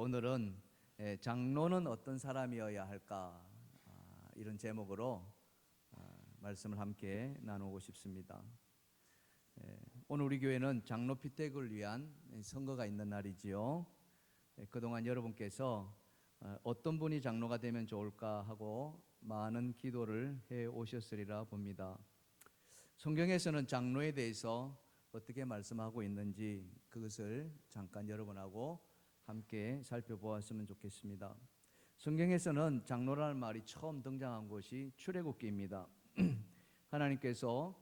오늘은 장로는 어떤 사람이어야 할까 이런 제목으로 말씀을 함께 나누고 싶습니다. 오늘 우리 교회는 장로 피택을 위한 선거가 있는 날이지요. 그동안 여러분께서 어떤 분이 장로가 되면 좋을까 하고 많은 기도를 해 오셨으리라 봅니다. 성경에서는 장로에 대해서 어떻게 말씀하고 있는지 그것을 잠깐 여러분하고 함께 살펴보았으면 좋겠습니다. 성경에서는 장로라는 말이 처음 등장한 것이 출애굽기입니다. 하나님께서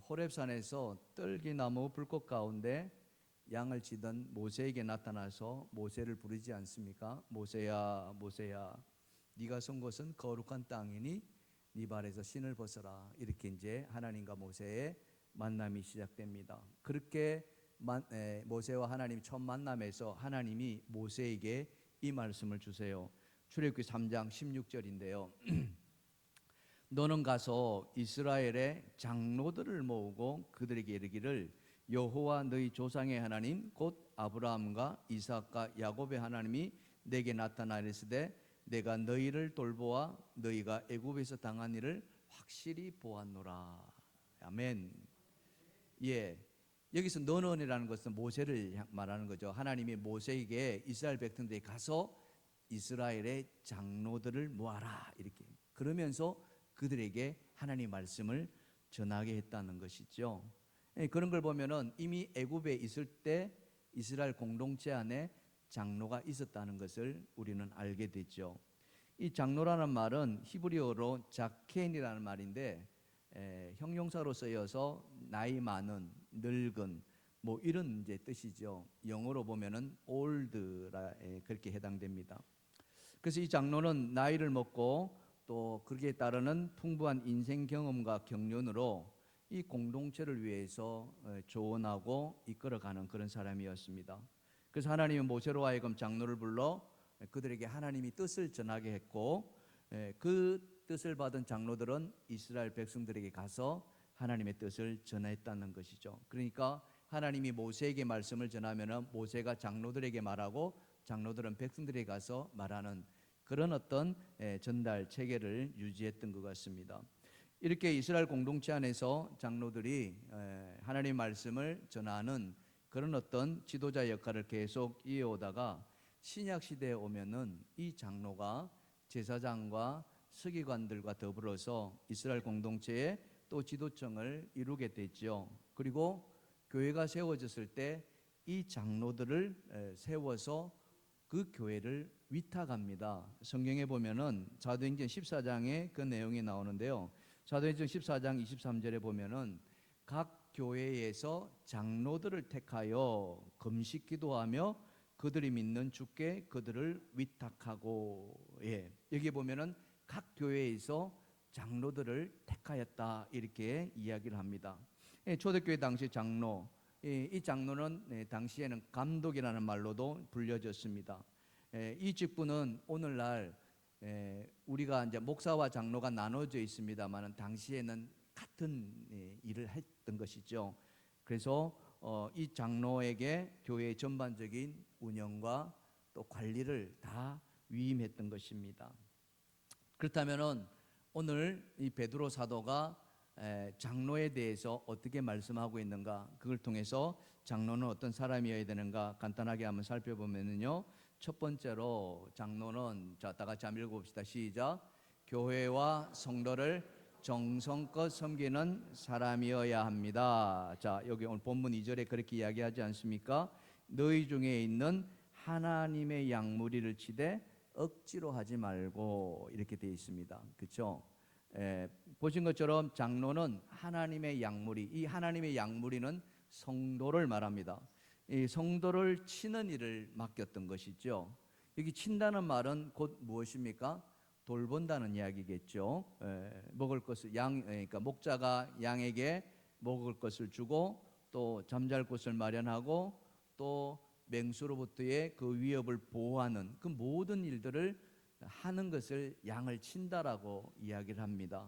호렙산에서 떨기나무 불꽃 가운데 양을 치던 모세에게 나타나서 모세를 부르지 않습니까? 모세야 모세야, 네가 선 곳은 거룩한 땅이니 네 발에서 신을 벗어라. 이렇게 이제 하나님과 모세의 만남이 시작됩니다. 그렇게 모세와 하나님이 처음 만남에서 하나님이 모세에게 이 말씀을 주세요. 출애굽기 3장 16절인데요. 너는 가서 이스라엘의 장로들을 모으고 그들에게 이르기를 여호와 너희 조상의 하나님 곧 아브라함과 이삭과 야곱의 하나님이 내게 나타나 이르시되 내가 너희를 돌보아 너희가 애굽에서 당한 일을 확실히 보았노라. 아멘. 여기서 너는이라는 것은 모세를 말하는 거죠. 하나님이 모세에게 이스라엘 백성들이 가서 이스라엘의 장로들을 모아라 이렇게 그러면서 그들에게 하나님의 말씀을 전하게 했다는 것이죠. 그런 걸 보면은 이미 애굽에 있을 때 이스라엘 공동체 안에 장로가 있었다는 것을 우리는 알게 되죠. 이 장로라는 말은 히브리어로 자켄이라는 말인데 형용사로 쓰여서 나이 많은, 늙은 뭐 이런 이제 뜻이죠. 영어로 보면은 old라 그렇게 해당됩니다. 그래서 이 장로는 나이를 먹고 또 거기에 따르는 풍부한 인생 경험과 경륜으로 이 공동체를 위해서 조언하고 이끌어가는 그런 사람이었습니다. 그래서 하나님은 모세로 하여금 장로를 불러 그들에게 하나님이 뜻을 전하게 했고 그 뜻을 받은 장로들은 이스라엘 백성들에게 가서 하나님의 뜻을 전했다는 것이죠. 그러니까 하나님이 모세에게 말씀을 전하면 모세가 장로들에게 말하고 장로들은 백성들에게 가서 말하는 그런 어떤 전달 체계를 유지했던 것 같습니다. 이렇게 이스라엘 공동체 안에서 장로들이 하나님의 말씀을 전하는 그런 어떤 지도자 역할을 계속 이어오다가 신약 시대에 오면은 이 장로가 제사장과 서기관들과 더불어서 이스라엘 공동체의 또 지도층을 이루게 됐죠. 그리고 교회가 세워졌을 때 이 장로들을 세워서 그 교회를 위탁합니다. 성경에 보면은 사도행전 14장에 그 내용이 나오는데요. 사도행전 14장 23절에 보면은 각 교회에서 장로들을 택하여 금식 기도하며 그들이 믿는 주께 그들을 위탁하고 여기 보면은 각 교회에서 장로들을 택하였다 이렇게 이야기를 합니다. 초대교회 당시 장로 이 장로는 당시에는 감독이라는 말로도 불려졌습니다. 이 직분은 오늘날 우리가 이제 목사와 장로가 나눠져 있습니다만 당시에는 같은 일을 했던 것이죠. 그래서 이 장로에게 교회의 전반적인 운영과 또 관리를 다 위임했던 것입니다. 그렇다면은 오늘 이 베드로 사도가 장로에 대해서 어떻게 말씀하고 있는가, 그걸 통해서 장로는 어떤 사람이어야 되는가 간단하게 한번 살펴보면요. 첫 번째로 장로는 다 같이 한번 읽어봅시다. 시작. 교회와 성도를 정성껏 섬기는 사람이어야 합니다. 자, 여기 오늘 본문 2절에 그렇게 이야기하지 않습니까? 너희 중에 있는 하나님의 양무리를 치되 억지로 하지 말고 이렇게 되어 있습니다. 그렇죠? 보신 것처럼 장로는 하나님의 양무리, 이 하나님의 양무리는 성도를 말합니다. 이 성도를 치는 일을 맡겼던 것이죠. 여기 친다는 말은 곧 무엇입니까? 돌본다는 이야기겠죠. 먹을 것을 그러니까 목자가 양에게 먹을 것을 주고 또 잠잘 곳을 마련하고 또 맹수로부터의 그 위협을 보호하는 그 모든 일들을 하는 것을 양을 친다라고 이야기를 합니다.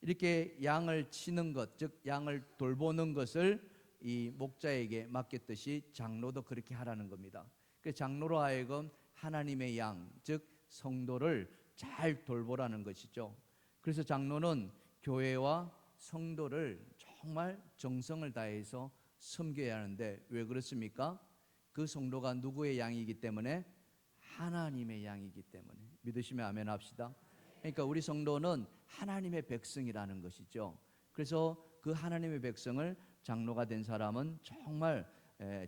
이렇게 양을 치는 것, 즉 양을 돌보는 것을 이 목자에게 맡겼듯이 장로도 그렇게 하라는 겁니다. 그 장로로 하여금 하나님의 양, 즉 성도를 잘 돌보라는 것이죠. 그래서 장로는 교회와 성도를 정말 정성을 다해서 섬겨야 하는데 왜 그렇습니까? 그 성도가 누구의 양이기 때문에? 하나님의 양이기 때문에. 믿으시면 아멘 합시다. 그러니까 우리 성도는 하나님의 백성이라는 것이죠. 그래서 그 하나님의 백성을 장로가 된 사람은 정말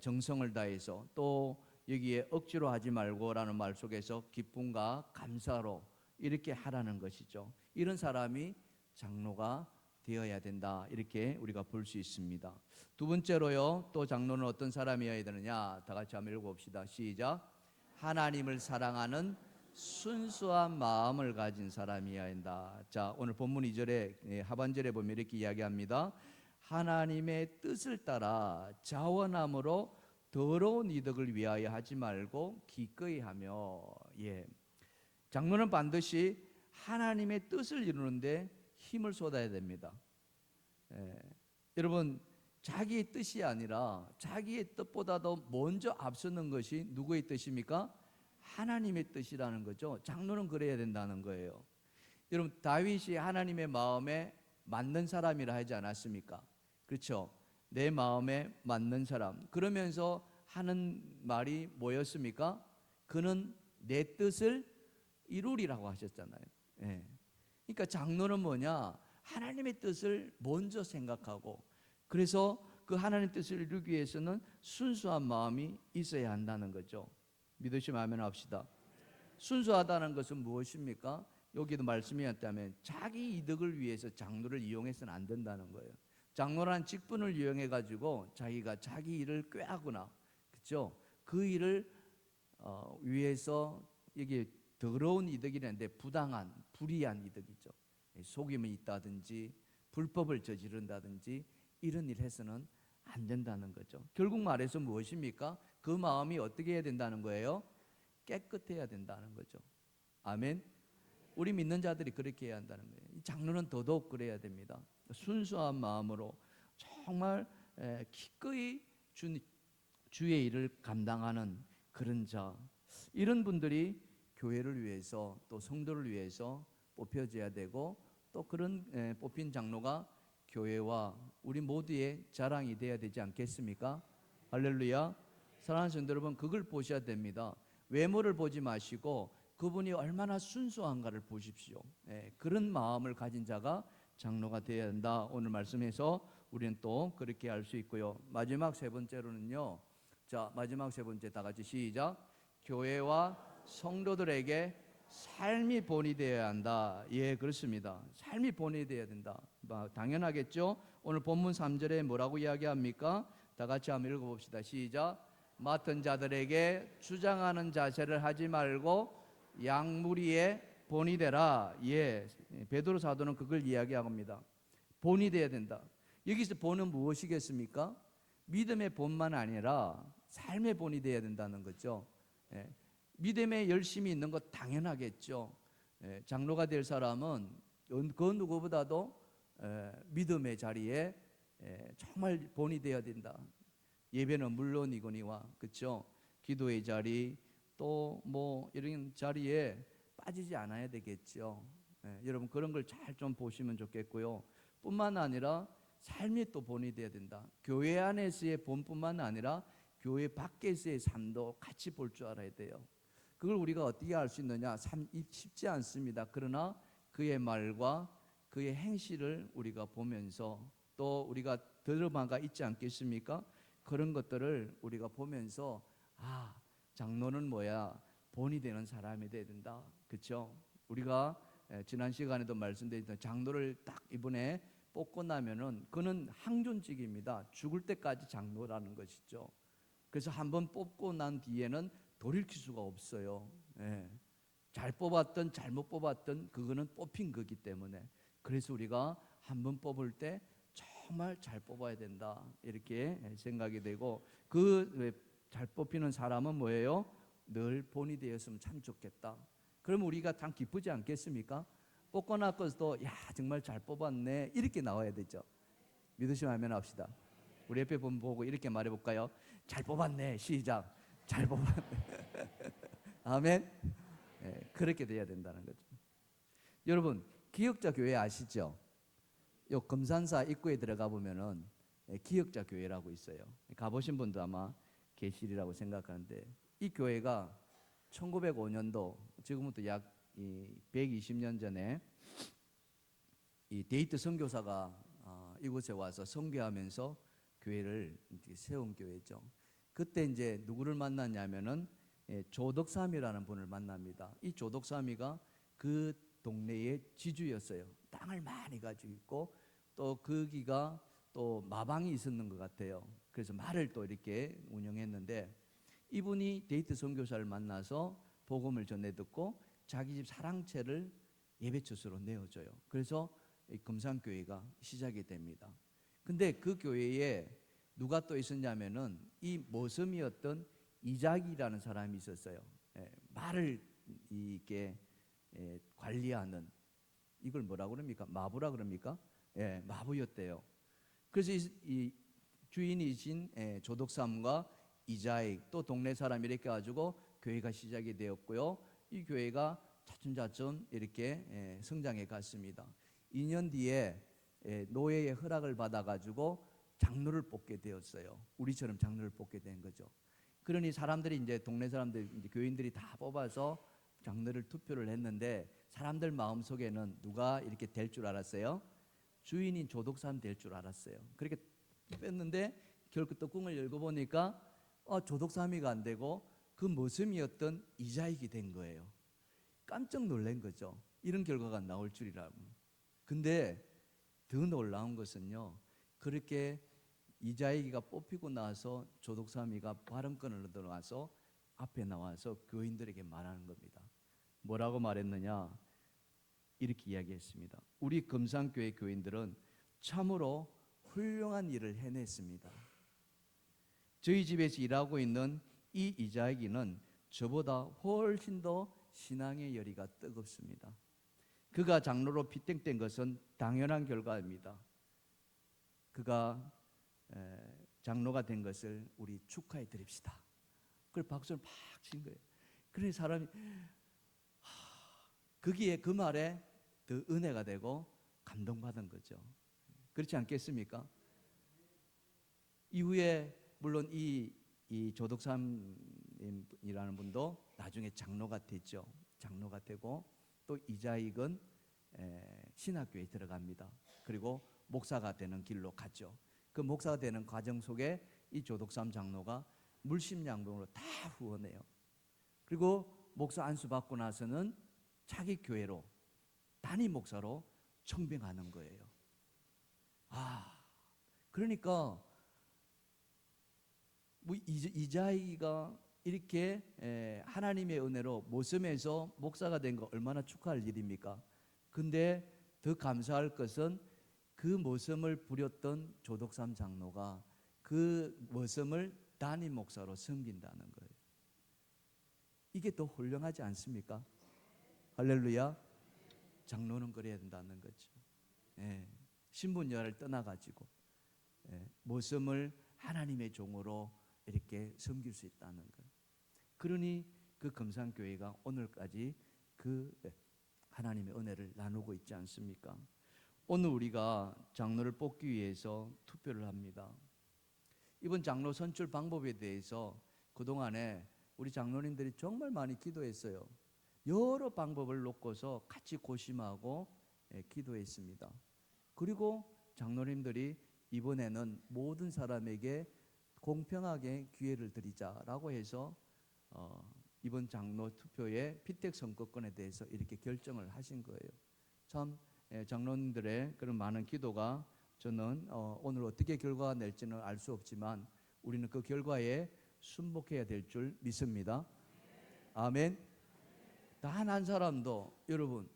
정성을 다해서, 또 여기에 억지로 하지 말고라는 말 속에서 기쁨과 감사로 이렇게 하라는 것이죠. 이런 사람이 장로가 되어야 된다, 이렇게 우리가 볼 수 있습니다. 두 번째로요, 또 장로는 어떤 사람이어야 되느냐? 다 같이 한번 읽어봅시다. 시작. 하나님을 사랑하는 순수한 마음을 가진 사람이어야 한다. 자, 오늘 본문 2절에 하반절에 보면 이렇게 이야기합니다. 하나님의 뜻을 따라 자원함으로 더러운 이득을 위하여 하지 말고 기꺼이 하며. 장로는 반드시 하나님의 뜻을 이루는데 힘을 쏟아야 됩니다. 여러분, 자기의 뜻이 아니라 자기의 뜻보다도 먼저 앞서는 것이 누구의 뜻입니까? 하나님의 뜻이라는 거죠. 장로는 그래야 된다는 거예요. 여러분, 다윗이 하나님의 마음에 맞는 사람이라 하지 않았습니까? 그렇죠? 내 마음에 맞는 사람. 그러면서 하는 말이 뭐였습니까? 그는 내 뜻을 이루리라고 하셨잖아요. 그러니까 장로는 뭐냐? 하나님의 뜻을 먼저 생각하고, 그래서 그 하나님의 뜻을 이루기 위해서는 순수한 마음이 있어야 한다는 거죠. 믿으시면 아멘 합시다. 순수하다는 것은 무엇입니까? 여기도 말씀이었다면 자기 이득을 위해서 장로를 이용해서는 안 된다는 거예요. 장로란 직분을 이용해 가지고 자기가 자기 일을 꾀하거나, 그렇죠? 그 일을 위해서 이게 더러운 이득이라는데 부당한, 불이한 이득이죠. 속임이 있다든지 불법을 저지른다든지 이런 일 해서는 안 된다는 거죠. 결국 말해서 무엇입니까? 그 마음이 어떻게 해야 된다는 거예요? 깨끗해야 된다는 거죠. 아멘. 우리 믿는 자들이 그렇게 해야 한다는 거예요. 이 장로는 더더욱 그래야 됩니다. 순수한 마음으로 정말 기꺼이 주의 일을 감당하는 그런 자, 이런 분들이 교회를 위해서 또 성도를 위해서 뽑혀져야 되고, 또 그런 뽑힌 장로가 교회와 우리 모두의 자랑이 되어야 되지 않겠습니까? 할렐루야. 사랑하는 성도 여러분, 그걸 보셔야 됩니다. 외모를 보지 마시고 그분이 얼마나 순수한가를 보십시오. 그런 마음을 가진 자가 장로가 되어야 한다. 오늘 말씀에서 우리는 또 그렇게 알 수 있고요. 마지막 세 번째로는요. 자, 마지막 세 번째 다 같이 시작. 교회와 성도들에게 삶이 본이 되어야 한다. 그렇습니다. 삶이 본이 되어야 된다. 당연하겠죠. 오늘 본문 3절에 뭐라고 이야기합니까? 다 같이 한번 읽어봅시다. 시작. 맡은 자들에게 주장하는 자세를 하지 말고 양무리에 본이 되라. 베드로 사도는 그걸 이야기합니다. 본이 되어야 된다. 여기서 본은 무엇이겠습니까? 믿음의 본만 아니라 삶의 본이 되어야 된다는 거죠. 믿음에 열심히 있는 것 당연하겠죠. 장로가 될 사람은 그 누구보다도 믿음의 자리에 정말 본이 되어야 된다. 예배는 물론이거니와, 그렇죠? 기도의 자리, 또 뭐 이런 자리에 빠지지 않아야 되겠죠. 여러분, 그런 걸 잘 좀 보시면 좋겠고요. 뿐만 아니라 삶이 또 본이 되어야 된다. 교회 안에서의 본뿐만 아니라 교회 밖에서의 삶도 같이 볼 줄 알아야 돼요. 그걸 우리가 어떻게 알 수 있느냐? 참 쉽지 않습니다. 그러나 그의 말과 그의 행실을 우리가 보면서, 또 우리가 드라마가 있지 않겠습니까? 그런 것들을 우리가 보면서 장로는 뭐야? 본이 되는 사람이 돼야 된다. 그렇죠? 우리가 지난 시간에도 말씀드렸던 장로를 딱 이번에 뽑고 나면은 그는 항존직입니다. 죽을 때까지 장로라는 것이죠. 그래서 한번 뽑고 난 뒤에는 돌이킬 수가 없어요. 잘 뽑았든 잘못 뽑았든 그거는 뽑힌 거기 때문에, 그래서 우리가 한번 뽑을 때 정말 잘 뽑아야 된다, 이렇게 생각이 되고, 그 잘 뽑히는 사람은 뭐예요? 늘 본이 되었으면 참 좋겠다. 그럼 우리가 참 기쁘지 않겠습니까? 뽑고 나서도 정말 잘 뽑았네, 이렇게 나와야 되죠. 믿으시면 아멘 합시다. 우리 옆에 분 보고 이렇게 말해볼까요? 잘 뽑았네. 시작. 잘 뽑았네. 아멘. 예, 그렇게 돼야 된다는 거죠. 여러분, 기역자 교회 아시죠? 요 금산사 입구에 들어가 보면은 기역자 교회라고 있어요. 가보신 분도 아마 계시리라고 생각하는데, 이 교회가 1905년도, 지금부터 약 120년 전에 이 데이트 선교사가 이곳에 와서 선교하면서 교회를 세운 교회죠. 그때 이제 누구를 만났냐면은 조덕삼이라는 분을 만납니다. 이 조덕삼이가 그 동네의 지주였어요. 땅을 많이 가지고 있고, 또 거기가 또 마방이 있었는 것 같아요. 그래서 말을 또 이렇게 운영했는데, 이분이 데이트 선교사를 만나서 복음을 전해 듣고 자기 집 사랑채를 예배처소로 내어줘요. 그래서 이 금산교회가 시작이 됩니다. 근데 그 교회에 누가 또 있었냐면은 이 모섬이었던 이작이라는 사람이 있었어요. 말을 이렇게 관리하는, 이걸 뭐라 그럽니까? 마부라 그럽니까? 마부였대요. 그래서 이 주인이신 조덕삼과 이자익, 또 동네 사람 이렇게 가지고 교회가 시작이 되었고요. 이 교회가 차츰차츰 이렇게 성장해 갔습니다. 2년 뒤에 노예의 허락을 받아가지고 장로를 뽑게 되었어요. 우리처럼 장로를 뽑게 된 거죠. 그러니 사람들이 이제 동네 사람들, 이제 교인들이 다 뽑아서 장로를 투표를 했는데, 사람들 마음 속에는 누가 이렇게 될 줄 알았어요? 주인인 조덕삼 될 줄 알았어요. 그렇게 뺐는데 결국 뚜껑을 열고 보니까 조덕삼이가 안 되고 그 모섬이었던 이자익이 된 거예요. 깜짝 놀란 거죠. 이런 결과가 나올 줄이라면. 근데 더 놀라운 것은요, 그렇게 이자익이가 뽑히고 나서 조덕삼이가 발언권을 얻어와서 앞에 나와서 교인들에게 말하는 겁니다. 뭐라고 말했느냐? 이렇게 이야기했습니다. 우리 금산교회 교인들은 참으로 훌륭한 일을 해냈습니다. 저희 집에서 일하고 있는 이 이자익이는 저보다 훨씬 더 신앙의 열의가 뜨겁습니다. 그가 장로로 피팅된 것은 당연한 결과입니다. 그가 장로가 된 것을 우리 축하해 드립시다. 그걸 박수를 팍 친 거예요. 그러니 사람이 거기에 그 말에 더 은혜가 되고 감동받은 거죠. 그렇지 않겠습니까? 이후에 물론 이 조덕삼이라는 분도 나중에 장로가 됐죠. 장로가 되고, 또 이자익은 신학교에 들어갑니다. 그리고 목사가 되는 길로 갔죠. 그 목사가 되는 과정 속에 이 조덕삼 장로가 물심양봉으로 다 후원해요. 그리고 목사 안수 받고 나서는 자기 교회로 단임 목사로 청빙하는 거예요. 그러니까 뭐 이자익이가 이렇게 하나님의 은혜로 모섬에서 목사가 된 거 얼마나 축하할 일입니까? 근데 더 감사할 것은 그 모섬을 부렸던 조덕삼 장로가 그 모섬을 단임 목사로 섬긴다는 거예요. 이게 더 훌륭하지 않습니까? 할렐루야. 장로는 그래야 된다는 거죠. 신분여를 떠나가지고 모섬을 하나님의 종으로 이렇게 섬길 수 있다는 것. 그러니 그 금산교회가 오늘까지 그 하나님의 은혜를 나누고 있지 않습니까? 오늘 우리가 장로를 뽑기 위해서 투표를 합니다. 이번 장로 선출 방법에 대해서 그동안에 우리 장로님들이 정말 많이 기도했어요. 여러 방법을 놓고서 같이 고심하고 기도했습니다. 그리고 장로님들이 이번에는 모든 사람에게 공평하게 기회를 드리자라고 해서 이번 장로 투표의 피택 선거권에 대해서 이렇게 결정을 하신 거예요. 참 장로님들의 그런 많은 기도가 저는 오늘 어떻게 결과가 낼지는 알 수 없지만 우리는 그 결과에 순복해야 될 줄 믿습니다. 아멘. 단 한 사람도 여러분,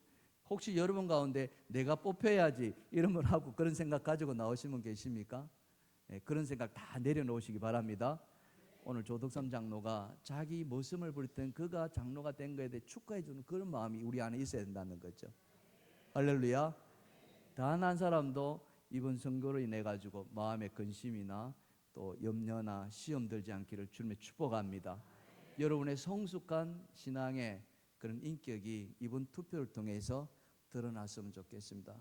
혹시 여러분 가운데 내가 뽑혀야지 이런 걸 하고 그런 생각 가지고 나오신 분 계십니까? 그런 생각 다 내려놓으시기 바랍니다. 오늘 조덕삼 장로가 자기 모습을 볼 땐 그가 장로가 된 거에 대해 축하해 주는 그런 마음이 우리 안에 있어야 된다는 거죠. 할렐루야. 단 한 사람도 이번 선거로 인해 가지고 마음의 근심이나 또 염려나 시험 들지 않기를 주님의 축복합니다. 여러분의 성숙한 신앙의 그런 인격이 이번 투표를 통해서 드러났으면 좋겠습니다.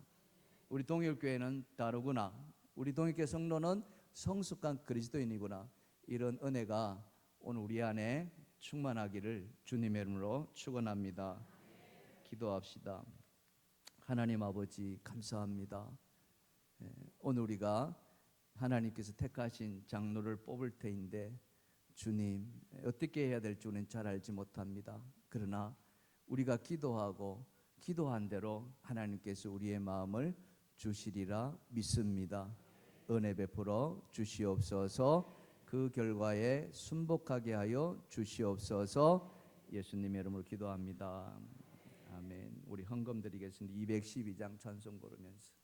우리 동일교회는 다르구나. 우리 동일교회 성도는 성숙한 그리스도인이구나. 이런 은혜가 오늘 우리 안에 충만하기를 주님의 이름으로 축원합니다. 기도합시다. 하나님 아버지 감사합니다. 오늘 우리가 하나님께서 택하신 장로를 뽑을 때인데 주님 어떻게 해야 될지 우리는 잘 알지 못합니다. 그러나 우리가 기도하고 기도한 대로 하나님께서 우리의 마음을 주시리라 믿습니다. 은혜 베풀어 주시옵소서. 그 결과에 순복하게 하여 주시옵소서. 예수님의 이름으로 기도합니다. 아멘. 우리 헌금 드리겠습니다. 212장 찬송 부르면서